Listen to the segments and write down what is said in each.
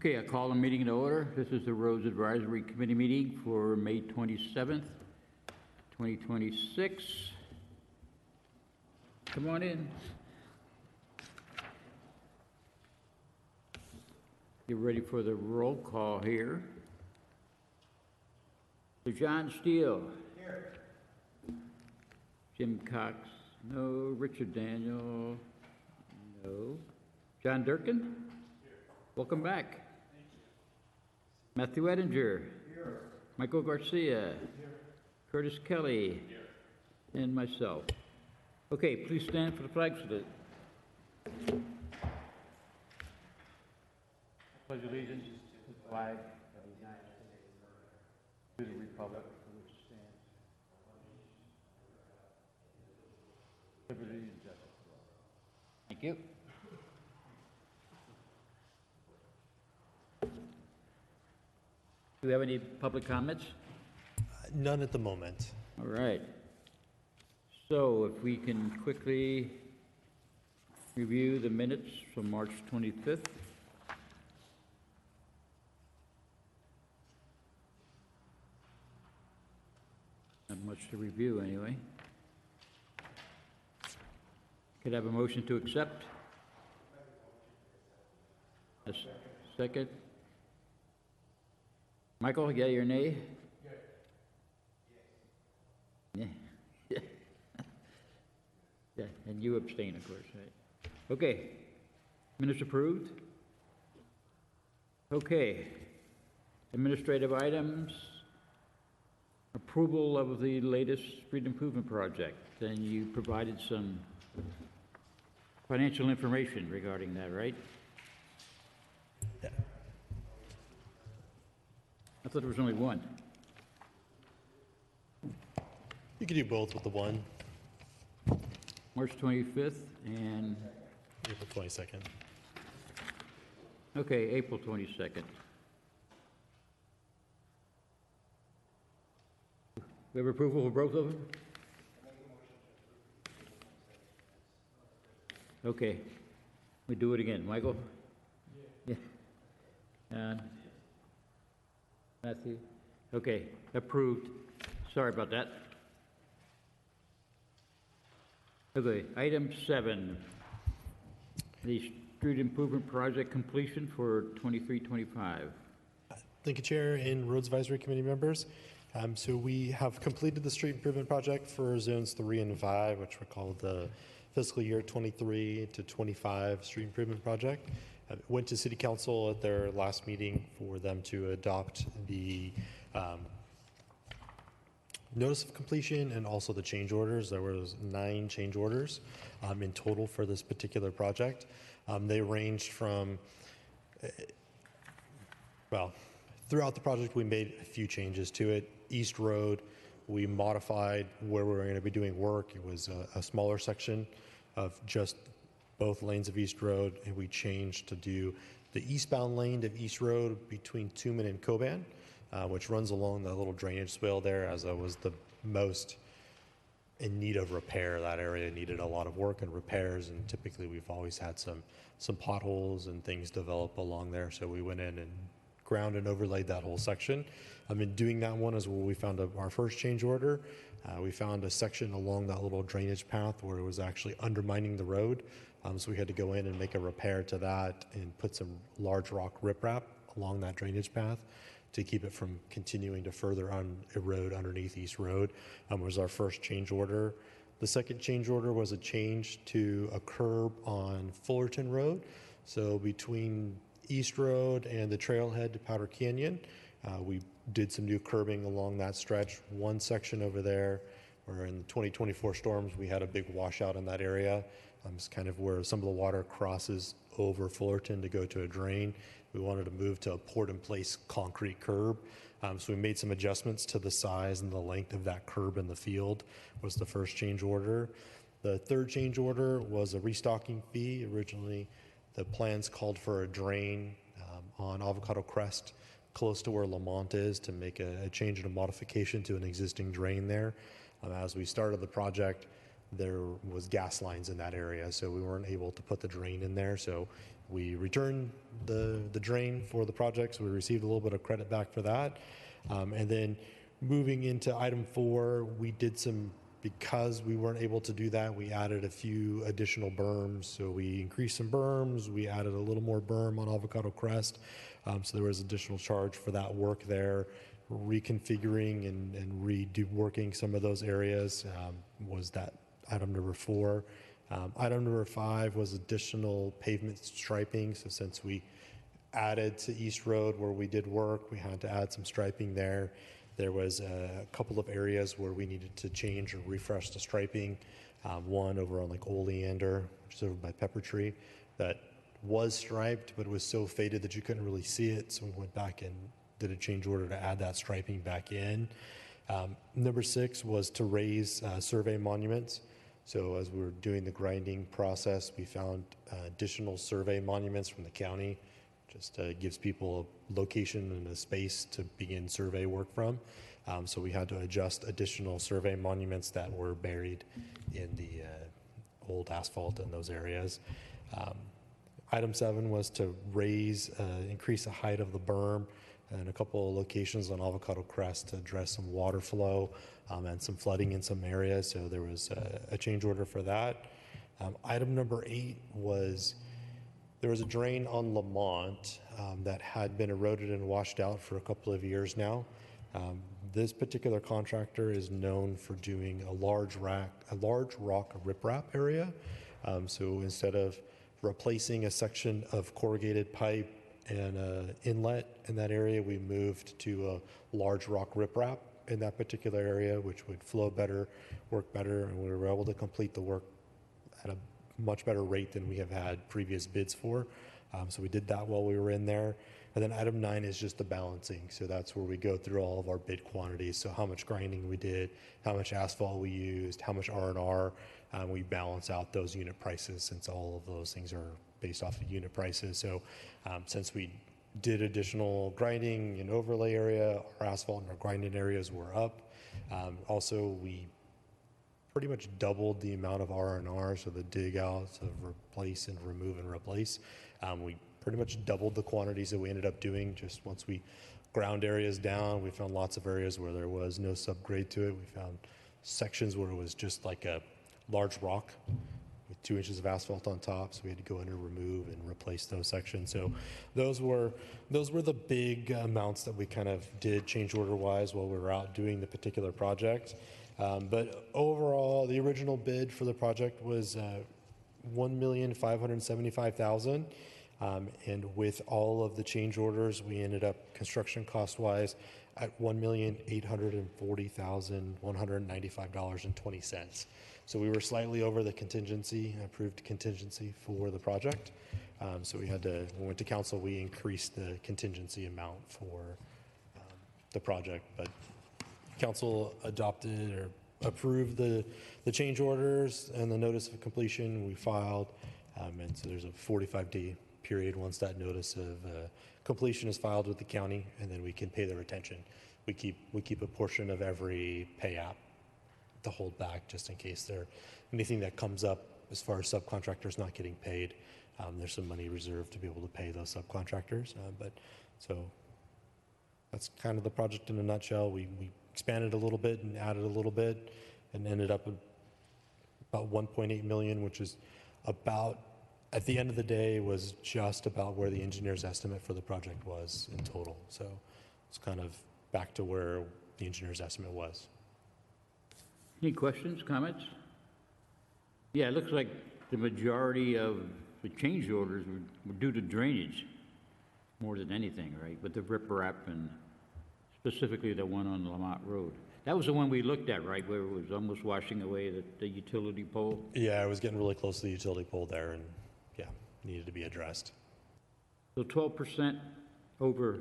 Okay, I call the meeting to order. This is the Roads Advisory Committee meeting for May 27th, 2026. Come on in. Get ready for the roll call here. So John Steele. Here. Jim Cox. No. Richard Daniel. No. John Durkin. Here. Welcome back. Matthew Ettinger. Here. Michael Garcia. Here. Curtis Kelly. Here. And myself. Okay, please stand for the flag salute. Pledge allegiance to the flag of the United States of America, to the republic for which it stands, liberty and justice for all. Thank you. Do we have any public comments? None at the moment. All right. So if we can quickly review the minutes from March 25th. Not much to review anyway. Could I have a motion to accept? A second. Michael, yea or nay? Yes. Yeah. Yeah, and you abstain, of course, right? Okay. Minutes approved? Okay. Administrative items. Approval of the latest street improvement project. And you provided some financial information regarding that, right? Yeah. I thought there was only one. You could do both with the one. March 25th and... April 22nd. Okay, April 22nd. We have approval for both of them? Okay. We do it again. Michael? Yeah. Matthew? Okay, approved. Sorry about that. Okay, item 7, the street improvement project completion for 23-25. Thank you, Chair and Roads Advisory Committee members. So we have completed the street improvement project for zones 3 and 5, which we call the fiscal year 23 to 25 street improvement project. Went to City Council at their last meeting for them to adopt the notice of completion and also the change orders. There was 9 change orders in total for this particular project. They ranged from, well, throughout the project we made a few changes to it. East Road, we modified where we were going to be doing work. It was a smaller section of just both lanes of East Road, and we changed to do the eastbound lane of East Road between Tuman and Coban, which runs along the little drainage swale there, as it was the most in need of repair. That area needed a lot of work and repairs, and typically we've always had some potholes and things develop along there, so we went in and ground and overlaid that whole section. In doing that one is where we found our first change order. We found a section along that little drainage path where it was actually undermining the road, so we had to go in and make a repair to that and put some large rock riprap along that drainage path to keep it from continuing to further erode underneath East Road. Was our first change order. The second change order was a change to a curb on Fullerton Road. So between East Road and the trailhead to Powder Canyon, we did some new curbing along that stretch. One section over there where in the 2024 storms we had a big washout in that area. It's kind of where some of the water crosses over Fullerton to go to a drain. We wanted to move to a poured-in-place concrete curb. So we made some adjustments to the size and the length of that curb in the field was the first change order. The third change order was a restocking fee. Originally, the plans called for a drain on Avocado Crest close to where Lamont is to make a change and a modification to an existing drain there. As we started the project, there was gas lines in that area, so we weren't able to put the drain in there. So we returned the drain for the project, so we received a little bit of credit back for that. And then moving into item 4, we did some, because we weren't able to do that, we added a few additional berms. So we increased some berms, we added a little more berm on Avocado Crest. So there was additional charge for that work there. Reconfiguring and reworking some of those areas was that item number 4. Item number 5 was additional pavement striping. So since we added to East Road where we did work, we had to add some striping there. There was a couple of areas where we needed to change or refresh the striping. One over on like Oleander, which is over by Pepper Tree, that was striped, but it was so faded that you couldn't really see it. So we went back and did a change order to add that striping back in. Number 6 was to raise survey monuments. So as we were doing the grinding process, we found additional survey monuments from the county. Just gives people a location and a space to begin survey work from. So we had to adjust additional survey monuments that were buried in the old asphalt in those areas. Item 7 was to increase the height of the berm in a couple of locations on Avocado Crest to address some water flow and some flooding in some areas. So there was a change order for that. Item number 8 was there was a drain on Lamont that had been eroded and washed out for a couple of years now. This particular contractor is known for doing a large rock riprap area. So instead of replacing a section of corrugated pipe and an inlet in that area, we moved to a large rock riprap in that particular area, which would flow better, work better, and we were able to complete the work at a much better rate than we have had previous bids for. So we did that while we were in there. And then item 9 is just the balancing. So that's where we go through all of our bid quantities. So how much grinding we did, how much asphalt we used, how much R&R. We balance out those unit prices since all of those things are based off of unit prices. So since we did additional grinding in overlay area, our asphalt and our grinding areas were up. Also, we pretty much doubled the amount of R&R, so the dig outs of replace and remove and replace. We pretty much doubled the quantities that we ended up doing just once we ground areas down. We found lots of areas where there was no subgrade to it. We found sections where it was just like a large rock with 2 inches of asphalt on top, so we had to go in and remove and replace those sections. So those were the big amounts that we kind of did change order wise while we were out doing the particular project. But overall, the original bid for the project was $1,575,000. And with all of the change orders, we ended up construction cost wise at $1,840,195.20. So we were slightly over the approved contingency for the project. So when we went to council, we increased the contingency amount for the project, but council adopted or approved the change orders and the notice of completion we filed. And so there's a 45-day period once that notice of completion is filed with the county, and then we can pay the retention. We keep a portion of every pay app to hold back just in case anything that comes up as far as subcontractors not getting paid. There's some money reserved to be able to pay those subcontractors. So that's kind of the project in a nutshell. We expanded a little bit and added a little bit and ended up with about 1.8 million, which is about, at the end of the day, was just about where the engineer's estimate for the project was in total. So it's kind of back to where the engineer's estimate was. Any questions, comments? Yeah, it looks like the majority of the change orders were due to drainage more than anything, right? With the riprap and specifically the one on Lamont Road. That was the one we looked at, right, where it was almost washing away the utility pole? Yeah, it was getting really close to the utility pole there, and yeah, needed to be addressed. So 12% over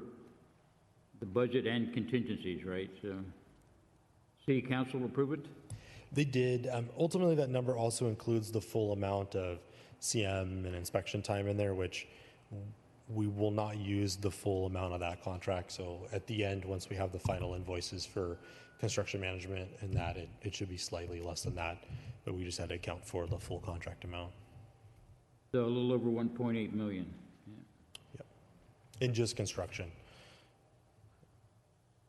the budget and contingencies, right? So city council approve it? They did. Ultimately, that number also includes the full amount of CM and inspection time in there, which we will not use the full amount of that contract. So at the end, once we have the final invoices for construction management and that, it should be slightly less than that, but we just had to account for the full contract amount. So a little over 1.8 million. Yep. In just construction.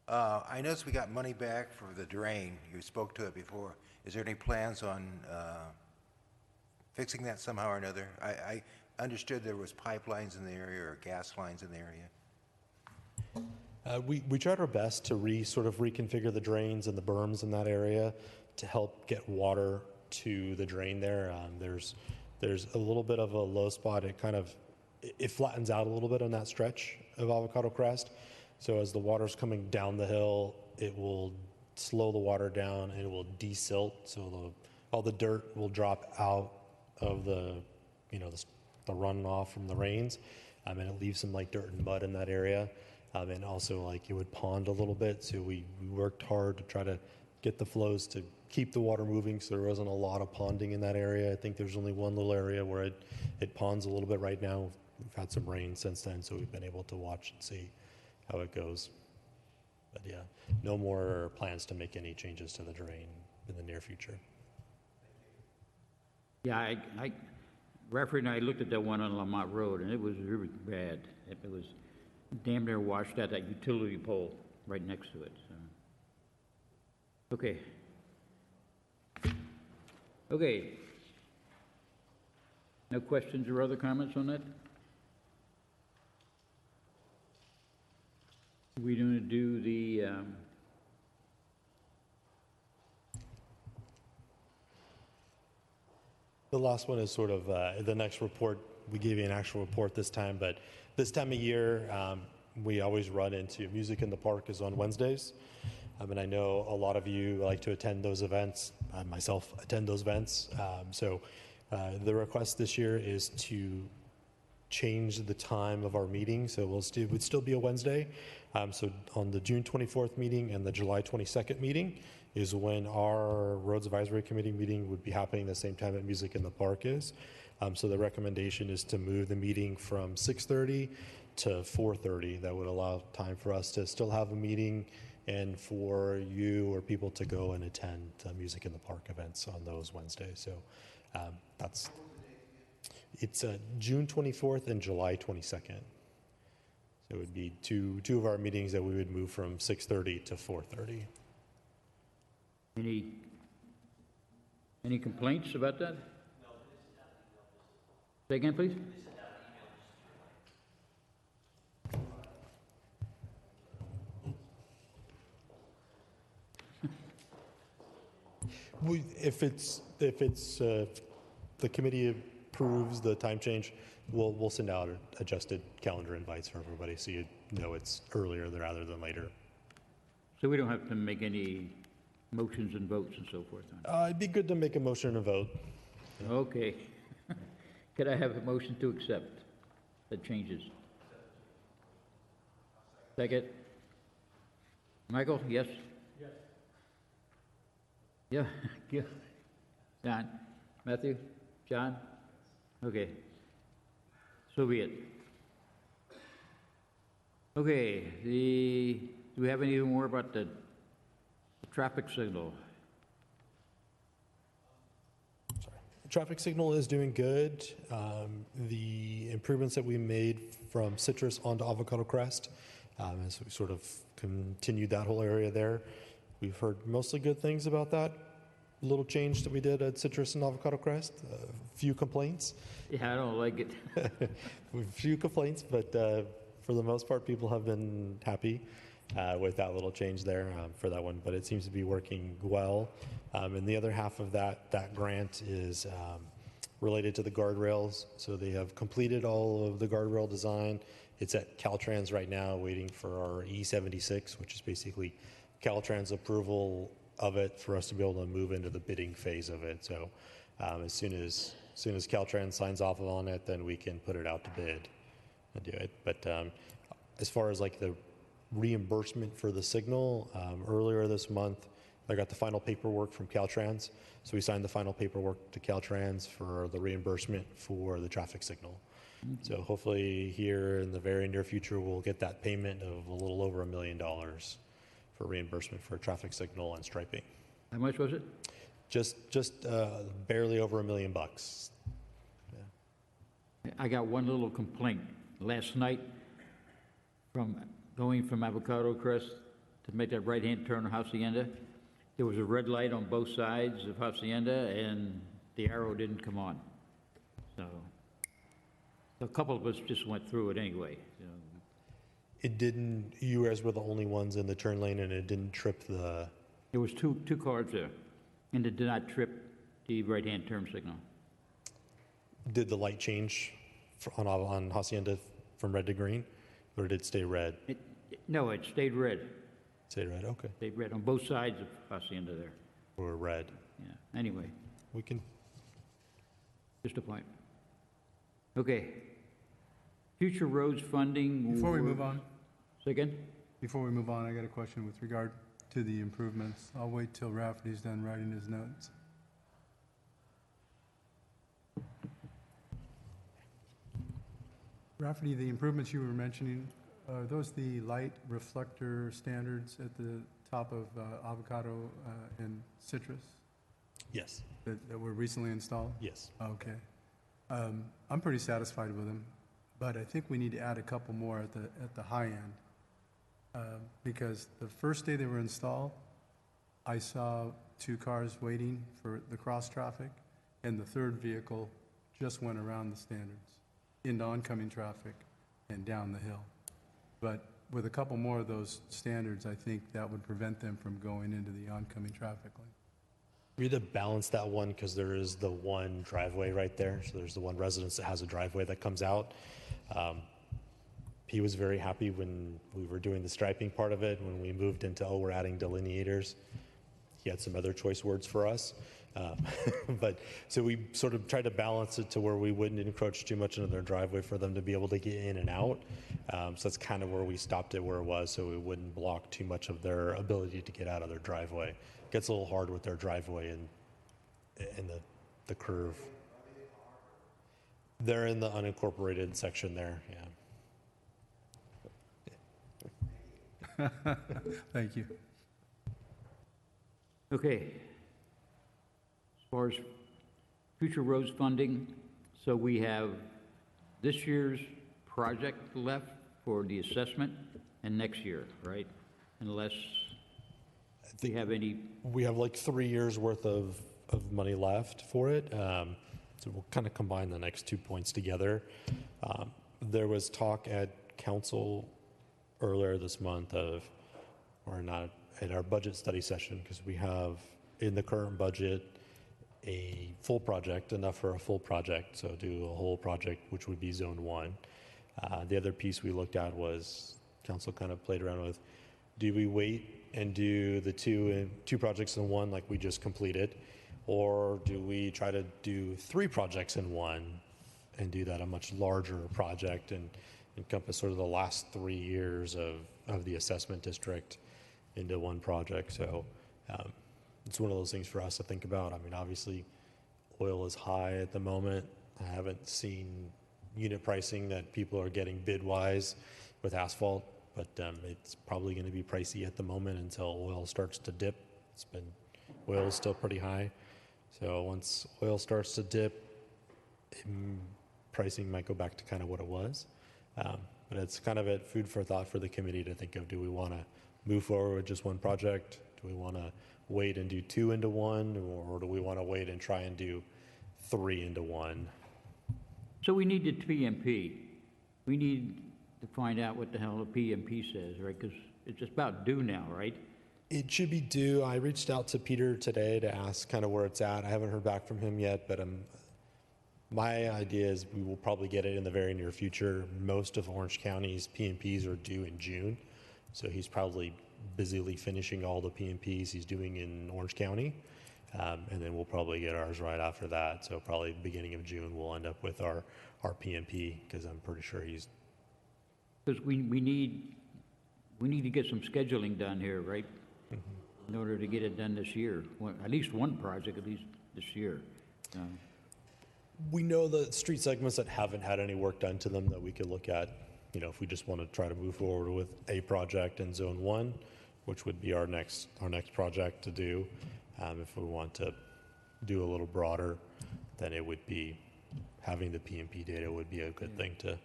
I noticed we got money back for the drain. You spoke to it before. Is there any plans on fixing that somehow or another? I understood there was pipelines in the area or gas lines in the area. We tried our best to sort of reconfigure the drains and the berms in that area to help get water to the drain there. There's a little bit of a low spot. It flattens out a little bit on that stretch of Avocado Crest. So as the water's coming down the hill, it will slow the water down and it will desilt. So all the dirt will drop out of the runoff from the rains, and it leaves some like dirt and mud in that area. And also like it would pond a little bit. So we worked hard to try to get the flows to keep the water moving. So there wasn't a lot of ponding in that area. I think there's only one little area where it ponds a little bit right now. We've had some rain since then, so we've been able to watch and see how it goes. But yeah, no more plans to make any changes to the drain in the near future. Yeah, Bradford and I looked at that one on Lamont Road, and it was really bad. It was damn near washed out that utility pole right next to it. So. Okay. No questions or other comments on that? We're going to do the The last one is sort of the next report. We gave you an actual report this time, but this time of year, we always run into Music in the Park is on Wednesdays. And I know a lot of you like to attend those events. I myself attend those events. So the request this year is to change the time of our meeting. So it would still be a Wednesday. So on the June 24th meeting and the July 22nd meeting is when our Roads Advisory Committee meeting would be happening the same time that Music in the Park is. So the recommendation is to move the meeting from 6:30 to 4:30. That would allow time for us to still have a meeting and for you or people to go and attend Music in the Park events on those Wednesdays. So it's June 24th and July 22nd. So it would be two of our meetings that we would move from 6:30 to 4:30. Any complaints about that? Say again, please. If the committee approves the time change, we'll send out adjusted calendar invites for everybody so you know it's earlier rather than later. So we don't have to make any motions and votes and so forth on it? It'd be good to make a motion and a vote. Okay. Could I have a motion to accept the changes? Second? Michael, yes? Yes. Yeah, yeah. Don? Matthew? John? Okay. So be it. Okay, do we have anything more about the traffic signal? Sorry. The traffic signal is doing good. The improvements that we made from Citrus onto Avocado Crest, as we sort of continued that whole area there, we've heard mostly good things about that little change that we did at Citrus and Avocado Crest. A few complaints. Yeah, I don't like it. A few complaints, but for the most part, people have been happy with that little change there for that one, but it seems to be working well. And the other half of that grant is related to the guardrails. So they have completed all of the guardrail design. It's at Caltrans right now, waiting for our E76, which is basically Caltrans approval of it for us to be able to move into the bidding phase of it. So as soon as Caltrans signs off on it, then we can put it out to bid and do it. But as far as like the reimbursement for the signal, earlier this month, I got the final paperwork from Caltrans, so we signed the final paperwork to Caltrans for the reimbursement for the traffic signal. So hopefully here in the very near future, we'll get that payment of a little over $1 million for reimbursement for traffic signal and striping. How much was it? Just barely over $1 million. I got one little complaint. Last night, from going from Avocado Crest to make that right-hand turn on Hacienda, there was a red light on both sides of Hacienda, and the arrow didn't come on. So a couple of us just went through it anyway. You know. It didn't, you guys were the only ones in the turn lane and it didn't trip the, There was two cars there, and it did not trip the right-hand turn signal. did the light change on Hacienda from red to green? Or did it stay red? No, it stayed red. Stayed red, okay. Stayed red on both sides of Hacienda there. Or red. Yeah, anyway, We can, just a point. Okay. Future roads funding. Before we move on, Say again? before we move on, I got a question with regard to the improvements. I'll wait till Rafferty's done writing his notes. Rafferty, the improvements you were mentioning, are those the light reflector standards at the top of Avocado and Citrus yes, that were recently installed? yes. Okay. I'm pretty satisfied with them, but I think we need to add a couple more at the high end. Because the first day they were installed, I saw 2 cars waiting for the cross traffic, and the third vehicle just went around the standards into oncoming traffic and down the hill. But with a couple more of those standards, I think that would prevent them from going into the oncoming traffic lane. We had to balance that one because there is the one driveway right there. So there's the one residence that has a driveway that comes out. He was very happy when we were doing the striping part of it. When we moved into, we're adding delineators, he had some other choice words for us. But so we sort of tried to balance it to where we wouldn't encroach too much into their driveway for them to be able to get in and out. So that's kind of where we stopped it where it was, so we wouldn't block too much of their ability to get out of their driveway. It gets a little hard with their driveway and the curve. They're in the unincorporated section there, yeah. Thank you. Okay. As far as future roads funding, so we have this year's project left for the assessment and next year, right? Unless we have any, We have like 3 years worth of money left for it. So we'll kind of combine the next 2 points together. There was talk at council earlier this month or not, at our budget study session, because we have in the current budget a full project, enough for a full project, so do a whole project, which would be zone 1. The other piece we looked at was, council kind of played around with, do we wait and do the two projects in one like we just completed, or do we try to do 3 projects in one and do that a much larger project and encompass sort of the last 3 years of the assessment district into one project? So it's one of those things for us to think about. I mean, obviously, oil is high at the moment. I haven't seen unit pricing that people are getting bid-wise with asphalt, but it's probably going to be pricey at the moment until oil starts to dip. Oil is still pretty high. So once oil starts to dip, pricing might go back to kind of what it was. But it's kind of food for thought for the committee to think of, do we want to move forward with just one project? Do we want to wait and do 2 into 1, or do we want to wait and try and do 3 into 1? so we need the PMP. We need to find out what the hell the PMP says, right? Because it's just about due now, right? It should be due. I reached out to Peter today to ask kind of where it's at. I haven't heard back from him yet, but my idea is we will probably get it in the very near future. Most of Orange County's PMPs are due in June, so he's probably busily finishing all the PMPs he's doing in Orange County, and then we'll probably get ours right after that. So probably beginning of June we'll end up with our PMP, because I'm pretty sure he's. Because we need to get some scheduling done here, right? in order to get it done this year? At least one project, at least this year. We know the street segments that haven't had any work done to them that we could look at, if we just want to try to move forward with a project in Zone 1, which would be our next project to do. If we want to do a little broader, then it would be having the PMP data would be a good thing to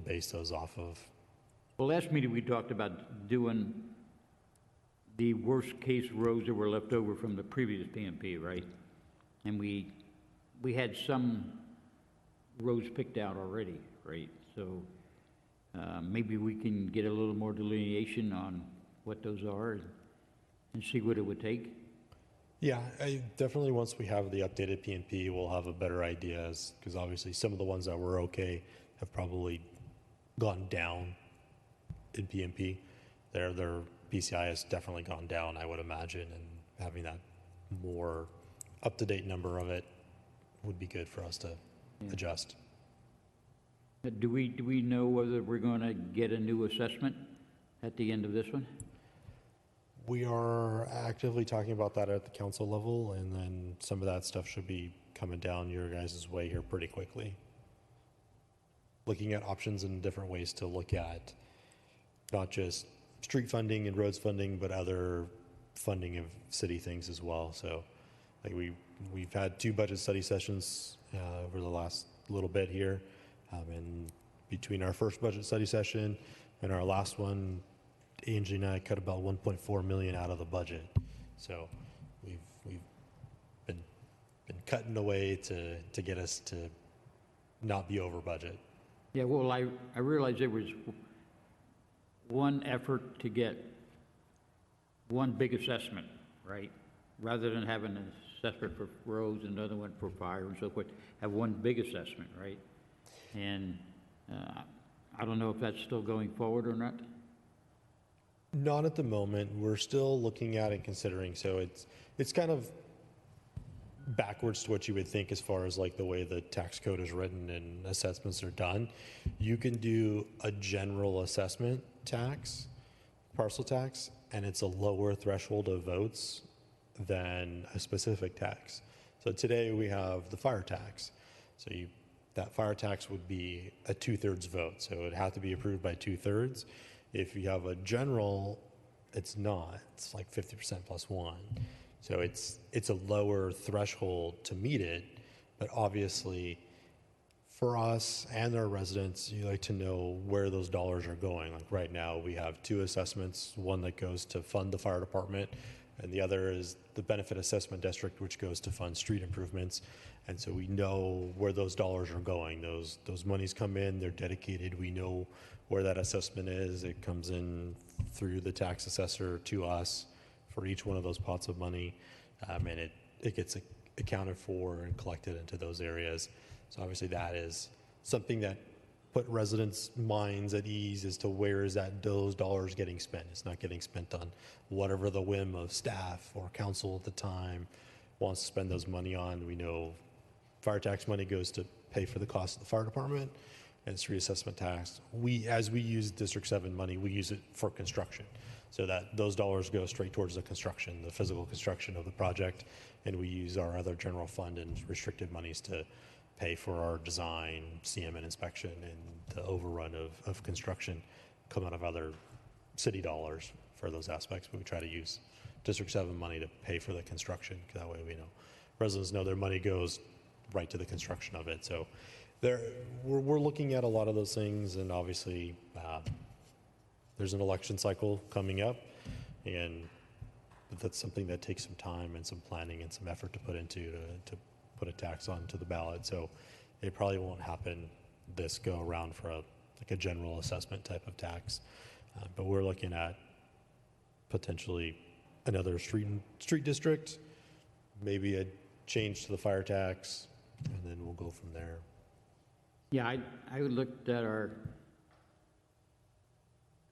base those off of. Well, last meeting, we talked about doing the worst-case roads that were left over from the previous PMP, right? And we had some roads picked out already, right? So maybe we can get a little more delineation on what those are and see what it would take. Yeah, definitely once we have the updated PMP, we'll have a better idea, because obviously some of the ones that were okay have probably gone down in PMP. Their PCI has definitely gone down, I would imagine, and having that more up-to-date number of it would be good for us to adjust. Do we know whether we're going to get a new assessment at the end of this one? We are actively talking about that at the council level, and then some of that stuff should be coming down your guys' way here pretty quickly. Looking at options and different ways to look at not just street funding and roads funding, but other funding of city things as well. So like we've had 2 budget study sessions over the last little bit here, and between our first budget study session and our last one, Angie and I cut about 1.4 million out of the budget. So we've been cutting away to get us to not be over budget. Yeah, well, I realized there was one effort to get one big assessment, right? Rather than having an assessment for roads and another one for fire and so forth, have one big assessment, right? And I don't know if that's still going forward or not. Not at the moment. We're still looking at and considering. So it's kind of backwards to what you would think as far as like the way the tax code is written and assessments are done. You can do a general assessment tax, parcel tax, and it's a lower threshold of votes than a specific tax. So today we have the fire tax. So that fire tax would be a 2/3 vote. So it would have to be approved by 2/3. If you have a general, it's not. It's like 50% plus 1. So it's a lower threshold to meet it, but obviously for us and our residents, you like to know where those dollars are going. Like right now, we have 2 assessments, one that goes to fund the fire department, and the other is the benefit assessment district, which goes to fund street improvements. And so we know where those dollars are going. Those monies come in, they're dedicated. We know where that assessment is. It comes in through the tax assessor to us for each one of those pots of money, and it gets accounted for and collected into those areas. So obviously that is something that put residents' minds at ease as to where is those dollars getting spent. It's not getting spent on whatever the whim of staff or council at the time wants to spend those money on. We know fire tax money goes to pay for the cost of the fire department, and street assessment tax. As we use District 7 money, we use it for construction. So that those dollars go straight towards the construction, the physical construction of the project, and we use our other general fund and restricted monies to pay for our design, CM and inspection, and the overrun of construction come out of other city dollars for those aspects. But we try to use District 7 money to pay for the construction. That way we know, residents know their money goes right to the construction of it. So we're looking at a lot of those things, and obviously there's an election cycle coming up, and that's something that takes some time and some planning and some effort to put into to put a tax onto the ballot. So it probably won't happen this go around for a general assessment type of tax, but we're looking at potentially another street district, maybe a change to the fire tax, and then we'll go from there. Yeah, I looked at our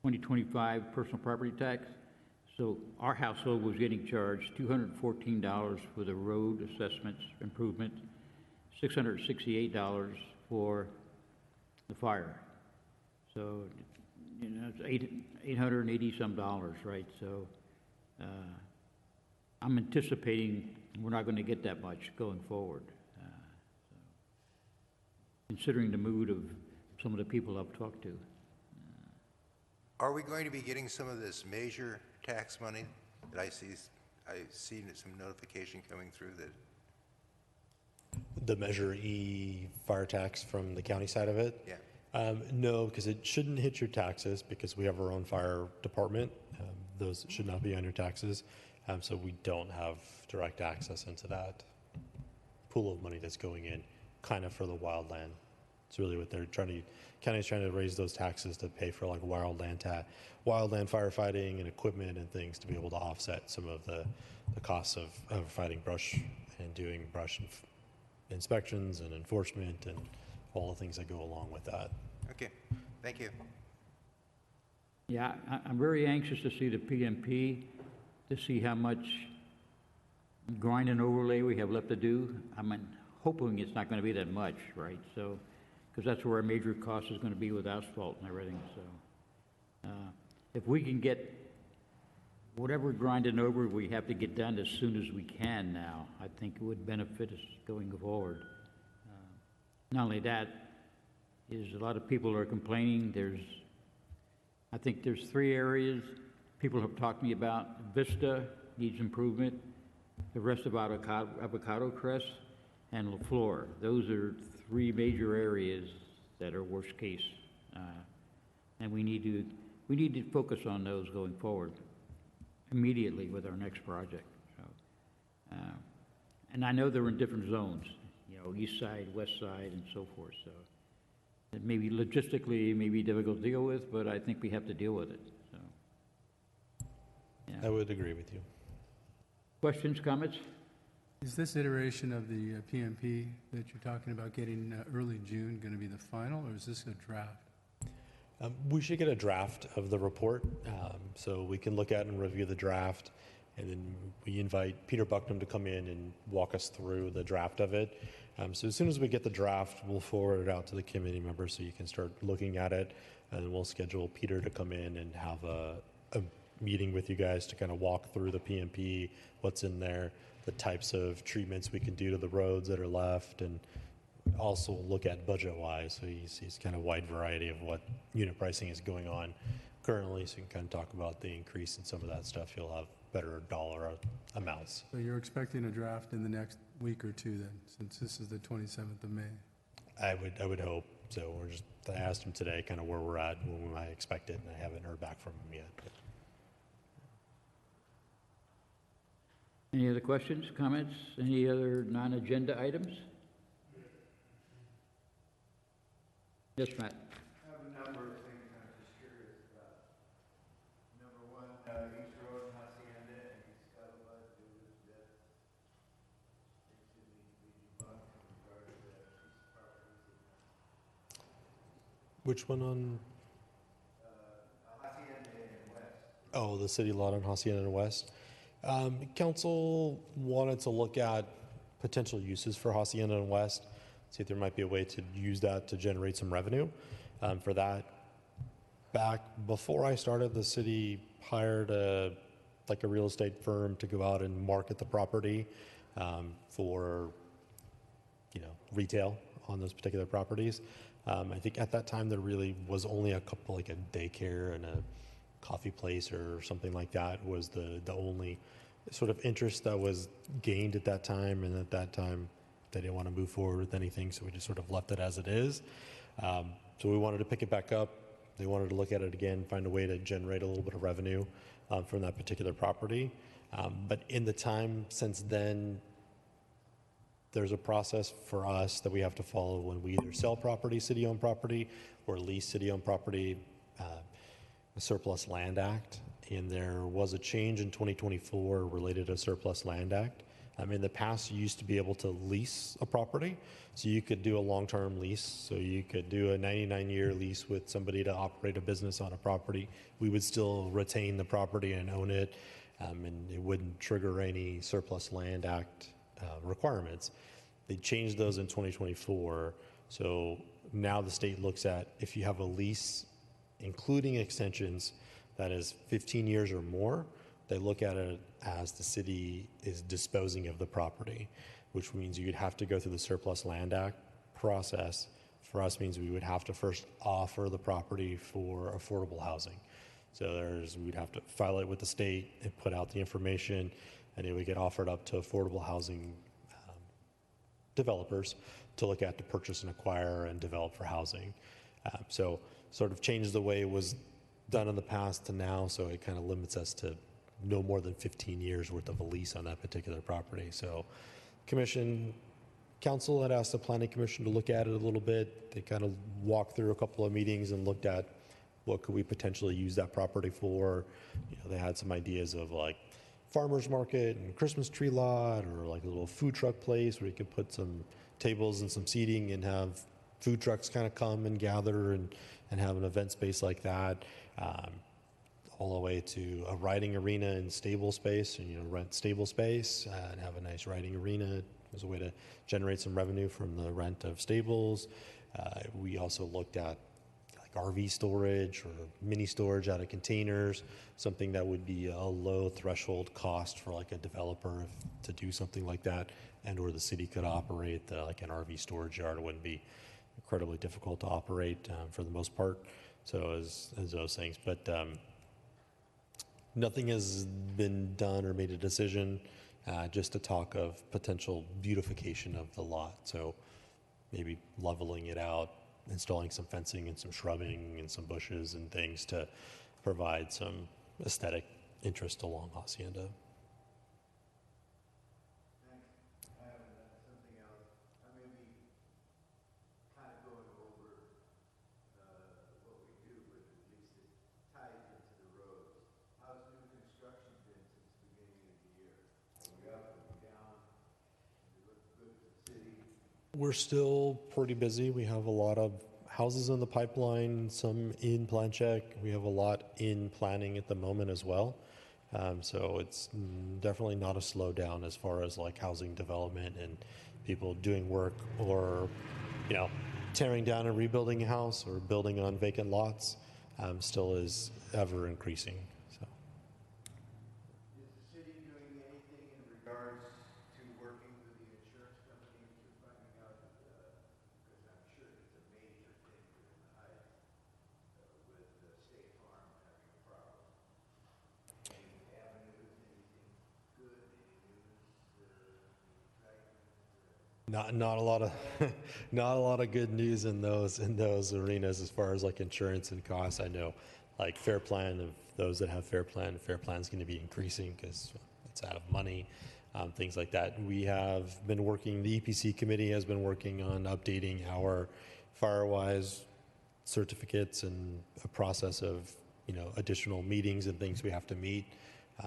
2025 personal property tax. So our household was getting charged $214 for the road assessments improvement, $668 for the fire. So, it's $880 some dollars, right? So I'm anticipating we're not going to get that much going forward. Considering the mood of some of the people I've talked to. Are we going to be getting some of this major tax money that I've seen some notification coming through that, The Measure E fire tax from the county side of it? yeah? No, because it shouldn't hit your taxes because we have our own fire department. Those should not be on your taxes. So we don't have direct access into that pool of money that's going in kind of for the wildland. It's really what they're trying to, county's trying to raise those taxes to pay for like wildland firefighting and equipment and things to be able to offset some of the costs of fighting brush and doing brush inspections and enforcement and all the things that go along with that. Okay, thank you. Yeah, I'm very anxious to see the PMP, to see how much grind and overlay we have left to do. I'm hoping it's not going to be that much, right? So, because that's where our major cost is going to be with asphalt and everything. So, if we can get whatever grinding over we have to get done as soon as we can now, I think it would benefit us going forward. Not only that, is a lot of people are complaining. I think there's 3 areas people have talked to me about. Vista needs improvement. The rest of Avocado Crest and LaFleur. Those are 3 major areas that are worst case. And we need to focus on those going forward immediately with our next project. So, and I know they're in different zones, east side, west side, and so forth. So it may be logistically may be difficult to deal with, but I think we have to deal with it. So, yeah. I would agree with you. Questions, comments? Is this iteration of the PMP that you're talking about getting early June going to be the final, or is this a draft? We should get a draft of the report so we can look at and review the draft, and then we invite Peter Bucknam to come in and walk us through the draft of it. So as soon as we get the draft, we'll forward it out to the committee members so you can start looking at it, and then we'll schedule Peter to come in and have a meeting with you guys to kind of walk through the PMP, what's in there, the types of treatments we can do to the roads that are left, and also look at budget-wise, so he sees kind of wide variety of what unit pricing is going on currently, so you can kind of talk about the increase in some of that stuff. You'll have better dollar amounts. So you're expecting a draft in the next week or 2 then, since this is the 27th of May? I would hope so. I asked him today kind of where we're at, when we might expect it, and I haven't heard back from him yet. Any other questions, comments? Any other non-agenda items? Yes, Matt. I have a number of things I'm just curious about. Number one, East Road, Hacienda, and East Scuttlebutt, do this debt. It should be debunked in regard to the piece of property. Which one on? Hacienda and West. Oh, the city lot on Hacienda and West. Council wanted to look at potential uses for Hacienda and West, see if there might be a way to use that to generate some revenue. For that, back before I started, the city hired a real estate firm to go out and market the property for retail on those particular properties. I think at that time there really was only a couple, like a daycare and a coffee place or something like that was the only sort of interest that was gained at that time, and at that time they didn't want to move forward with anything, so we just sort of left it as it is. So we wanted to pick it back up. They wanted to look at it again, find a way to generate a little bit of revenue from that particular property. But in the time since then, there's a process for us that we have to follow when we either sell property, city-owned property, or lease city-owned property, the Surplus Land Act. And there was a change in 2024 related to Surplus Land Act. In the past, you used to be able to lease a property. So you could do a long-term lease. So you could do a 99-year lease with somebody to operate a business on a property. We would still retain the property and own it, and it wouldn't trigger any Surplus Land Act requirements. They changed those in 2024. So now the state looks at if you have a lease, including extensions, that is 15 years or more, they look at it as the city is disposing of the property, which means you'd have to go through the Surplus Land Act process. For us, means we would have to first offer the property for affordable housing. So we'd have to file it with the state and put out the information, and it would get offered up to affordable housing developers to look at to purchase and acquire and develop for housing. So sort of changed the way it was done in the past to now, so it kind of limits us to no more than 15 years worth of a lease on that particular property. So council had asked the planning commission to look at it a little bit. They kind of walked through a couple of meetings and looked at what could we potentially use that property for. They had some ideas of like farmer's market and Christmas tree lot, or like a little food truck place where you could put some tables and some seating and have food trucks kind of come and gather and have an event space like that. All the way to a riding arena and stable space, and rent stable space and have a nice riding arena as a way to generate some revenue from the rent of stables. We also looked at like RV storage or mini storage out of containers, something that would be a low threshold cost for like a developer to do something like that, and or the city could operate like an RV storage yard. It wouldn't be incredibly difficult to operate for the most part. So as those things, but nothing has been done or made a decision, just to talk of potential beautification of the lot. So maybe leveling it out, installing some fencing and some shrubing and some bushes and things to provide some aesthetic interest along Hacienda. Thanks. I have something else. I may be kind of going over what we do, but at least it ties into the roads. How's new construction been since the beginning of the year? Are we up, are we down? Does it look good for the city? We're still pretty busy. We have a lot of houses in the pipeline, some in plan check. We have a lot in planning at the moment as well. So it's definitely not a slowdown as far as like housing development and people doing work, or tearing down and rebuilding a house or building on vacant lots. Still is ever increasing. So Is the city doing anything in regards to working with the insurance companies to finding out, because I'm sure it's a major thing here in the Heights, with State Farm having a problem. Any avenues, anything good, any news, not a lot of not a lot of good news in those arenas as far as like insurance and costs. I know like Fair Plan, of those that have Fair Plan is going to be increasing because it's out of money, things like that. We have been working, the EPC committee has been working on updating our FireWise certificates and a process of additional meetings and things we have to meet.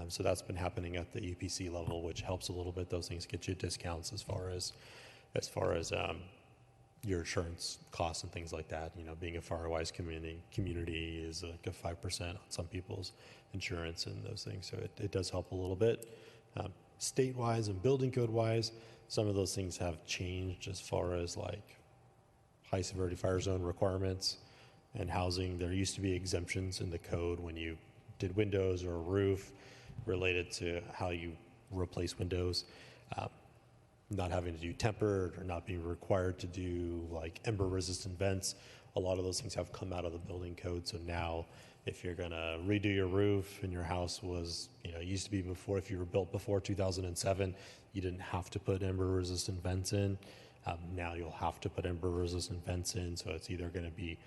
So that's been happening at the EPC level, which helps a little bit. Those things get you discounts as far as your insurance costs and things like that. Being a FireWise community is like a 5% on some people's insurance and those things. So it does help a little bit. State-wise and building code-wise, some of those things have changed as far as like high severity fire zone requirements and housing. There used to be exemptions in the code when you did windows or a roof related to how you replace windows, not having to do tempered or not being required to do like ember resistant vents. A lot of those things have come out of the building code. So now if you're going to redo your roof and your house was, it used to be before, if you were built before 2007, you didn't have to put ember resistant vents in. Now you'll have to put ember resistant vents in. So it's either going to be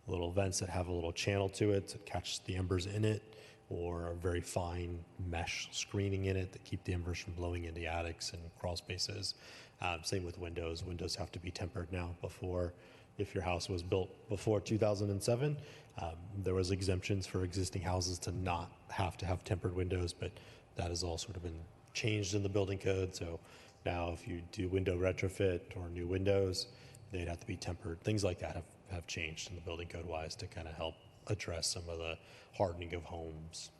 little vents that have a little channel to it to catch the embers in it, or a very fine mesh screening in it that keep the embers from blowing into attics and crawl spaces. Same with windows. Windows have to be tempered now. Before, if your house was built before 2007, there was exemptions for existing houses to not have to have tempered windows, but that has all sort of been changed in the building code. So now if you do window retrofit or new windows, they'd have to be tempered. Things like that have changed in the building code wise to kind of help address some of the hardening of homes.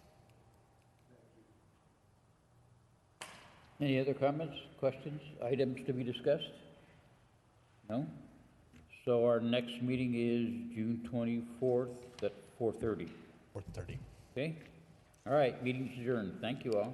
Any other comments, questions, items to be discussed? No? So our next meeting is June 24th at 4:30. 4:30. Okay? All right, meeting's adjourned. Thank you all.